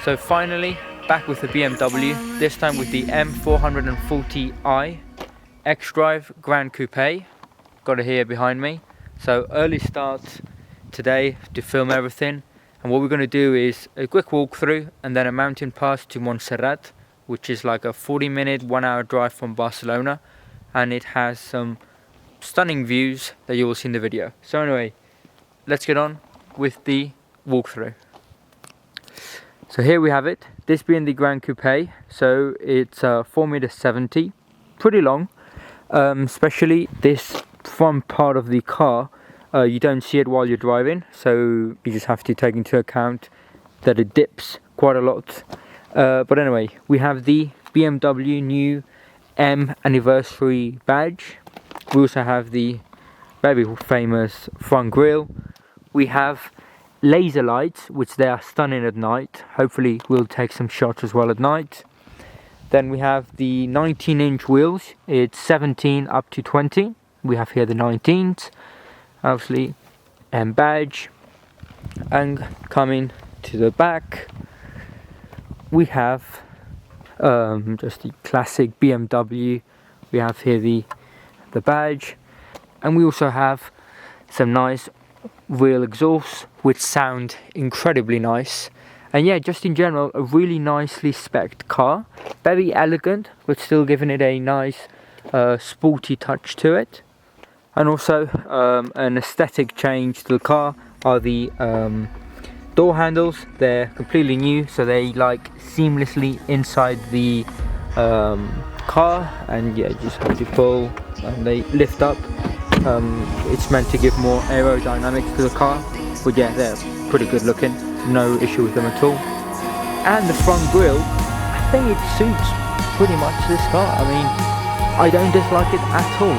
So finally, back with the BMW, this time with the M440i X-Drive Grand Coupe. Got it here behind me. So early start today to film everything. And what we're going to do is a quick walkthrough and then a mountain pass to Montserrat, which is like a 40-minute, 1-hour drive from Barcelona. And it has some stunning views that you will see in the video. So anyway, let's get on with the walkthrough. So here we have it, this being the Grand Coupe. So it's 4.70 meters, pretty long, especially this front part of the car. You don't see it while you're driving, so you just have to take into account that it dips quite a lot. But anyway, we have the BMW new M anniversary badge. We also have the very famous front grille. We have laser lights, which they are stunning at night. Hopefully we'll take some shots as well at night. Then we have the 19-inch wheels. It's 17 up to 20. We have here the 19s, obviously, and badge. And coming to the back, we have just the classic BMW. We have here the badge, and we also have some nice real exhausts which sound incredibly nice. And yeah, just in general, a really nicely spec'd car, very elegant but still giving it a nice sporty touch to it. And also an aesthetic change to the car are the door handles. They're completely new, so they like seamlessly inside the car, and yeah, just have to pull and they lift up. It's meant to give more aerodynamics to the car, but yeah, they're pretty good looking, no issue with them at all. And the front grille, I think it suits pretty much this car. I mean, I don't dislike it at all,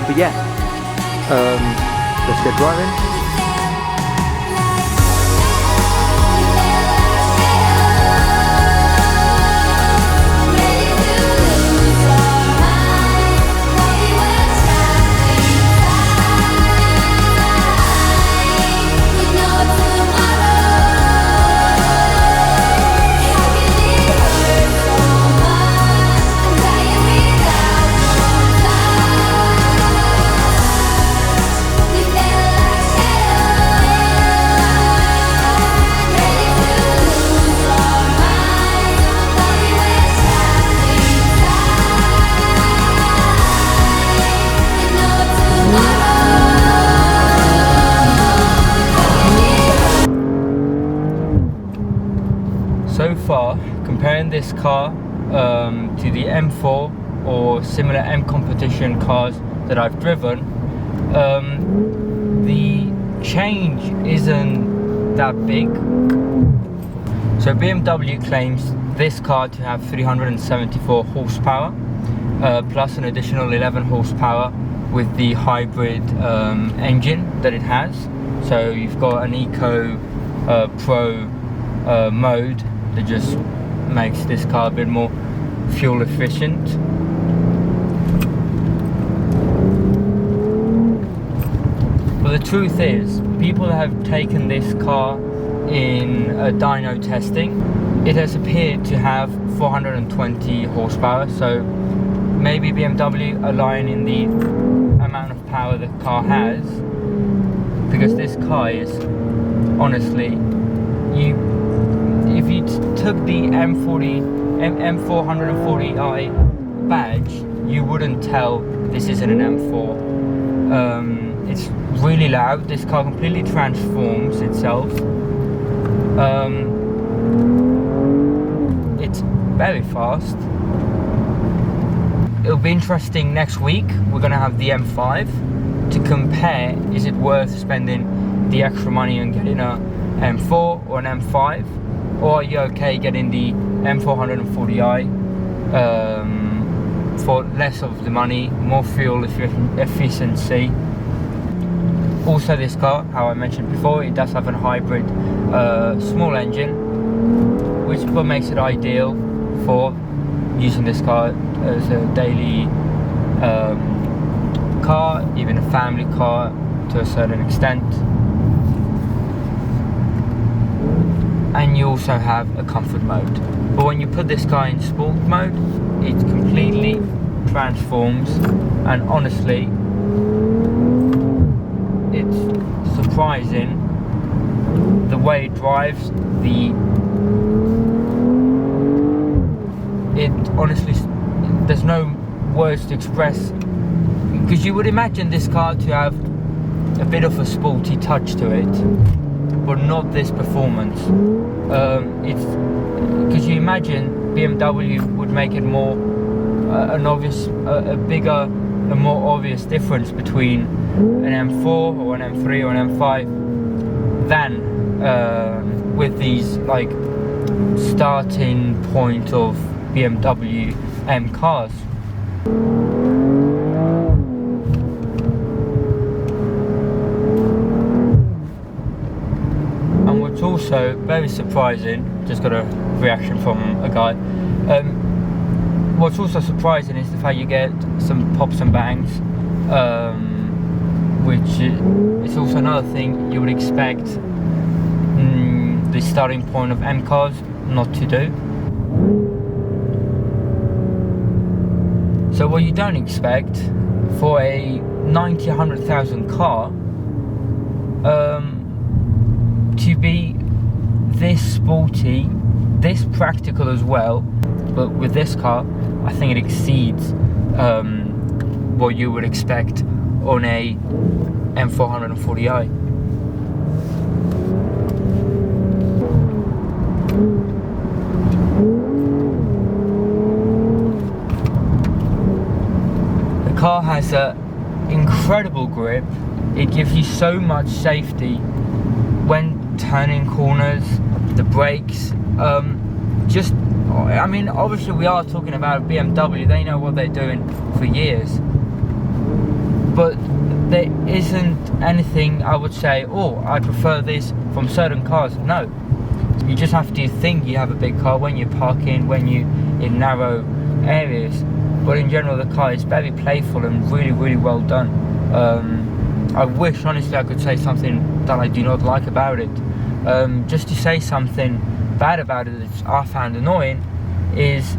but yeah, let's get driving. So far, comparing this car to the M4 or similar M competition cars that I've driven, the change isn't that big. So BMW claims this car to have 374 horsepower, plus an additional 11 horsepower with the hybrid engine that it has. So you've got an Eco Pro mode that just makes this car a bit more fuel efficient. But the truth is, people have taken this car in dyno testing. It has appeared to have 420 horsepower, so maybe BMW are lying in the amount of power the car has, because this car is, honestly, if you took the M440i badge, you wouldn't tell this isn't an M4. It's really loud. This car completely transforms itself. It's very fast. It'll be interesting next week. We're going to have the M5 to compare. Is it worth spending the extra money on getting a M4 or an M5? Or are you okay getting the M440i for less of the money, more fuel efficiency? Also, this car, how I mentioned before, it does have a hybrid small engine, which what makes it ideal for using this car as a daily car, even a family car to a certain extent. and you also have a comfort mode. But when you put this car in sport mode, it completely transforms, and honestly, it's surprising the way it drives. It honestly, there's no words to express, because you would imagine this car to have a bit of a sporty touch to it, but not this performance. It's because you imagine BMW would make it more a bigger, a more obvious difference between an M4 or an M3 or an M5 than with these like starting point of BMW M cars. And what's also very surprising, just got a reaction from a guy, what's also surprising is the fact you get some pops and bangs, which is also another thing you would expect the starting point of M cars not to do. So what you don't expect for a 100,000 car to be this sporty, this practical as well, but with this car I think it exceeds what you would expect on a M440i. The car has an incredible grip. It gives you so much safety when turning corners, the brakes, I mean, obviously we are talking about BMW, they know what they're doing for years, but there isn't anything I would say, oh, I prefer this from certain cars. No, you just have to think you have a big car when you're parking, when you're in narrow areas, but in general the car is very playful and really, really well done. I wish honestly I could say something that I do not like about it. Just to say something bad about it that I found annoying is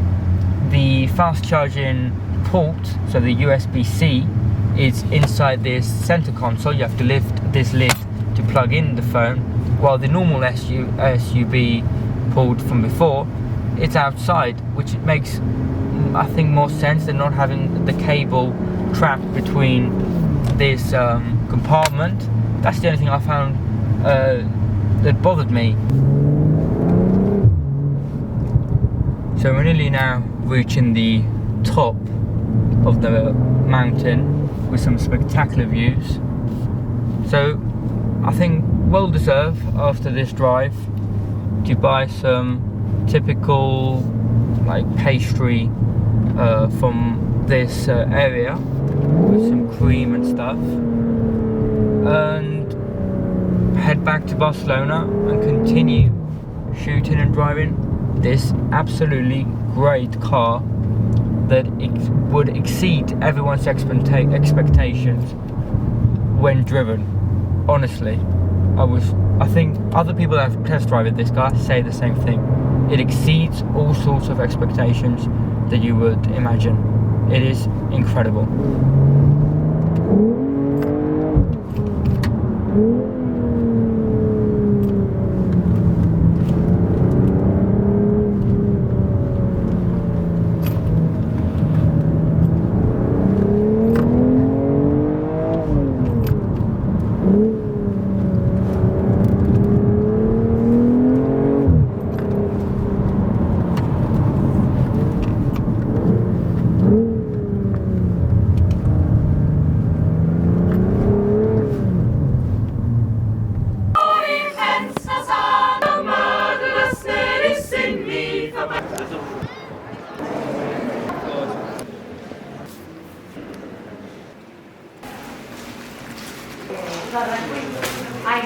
the fast charging port, so the USB-C is inside this center console. You have to lift this lid to plug in the phone, while the normal USB port from before, it's outside, which makes I think more sense than not having the cable trapped between this compartment. That's the only thing I found that bothered me. So we're nearly now reaching the top of the mountain with some spectacular views. So I think well deserved after this drive to buy some typical like pastry from this area with some cream and stuff, and head back to Barcelona and continue shooting and driving this absolutely great car that would exceed everyone's expectations when driven. Honestly, I think other people that have test driven this car say the same thing. It exceeds all sorts of expectations that you would imagine. It is incredible. Ai,